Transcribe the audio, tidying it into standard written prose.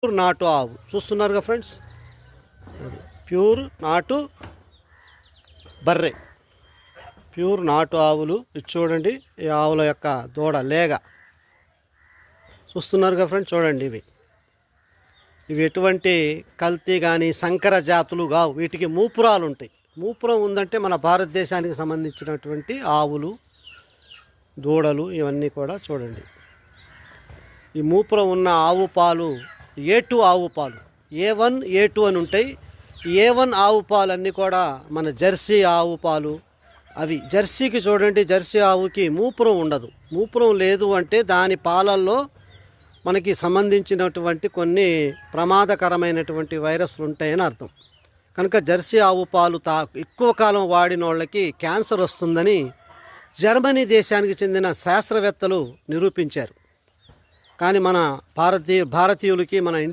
Pure నాటు ఆవు చూస్తున్నారుగా ఫ్రెండ్స్, ప్యూర్ నాటు బర్రె, ప్యూర్ నాటు ఆవులు. ఇది చూడండి, ఈ ఆవుల యొక్క దూడ లేగ చూస్తున్నారుగా ఫ్రెండ్స్. చూడండి, ఇవి ఎటువంటి కల్తీ కానీ సంకర జాతులు కావు. వీటికి మూపురాలు ఉంటాయి. మూపురం ఉందంటే మన భారతదేశానికి సంబంధించినటువంటి ఆవులు, దూడలు ఇవన్నీ కూడా చూడండి. ఈ మూపురం ఉన్న ఆవు పాలు A2 ఆవు పాలు, A1 A2 అని ఉంటాయి. A1 ఆవు పాలు అన్నీ కూడా మన జెర్సీ ఆవు పాలు. అవి జెర్సీకి చూడండి, జెర్సీ ఆవుకి మూపురం ఉండదు. మూపురం లేదు అంటే దాని పాలల్లో మనకి సంబంధించినటువంటి కొన్ని ప్రమాదకరమైనటువంటి వైరస్లు ఉంటాయని అర్థం. కనుక జెర్సీ ఆవు పాలు ఎక్కువ కాలం వాడిన వాళ్ళకి క్యాన్సర్ వస్తుందని జర్మనీ దేశానికి చెందిన శాస్త్రవేత్తలు నిరూపించారు. కానీ మన భారతీయులకి, మన ఇండియా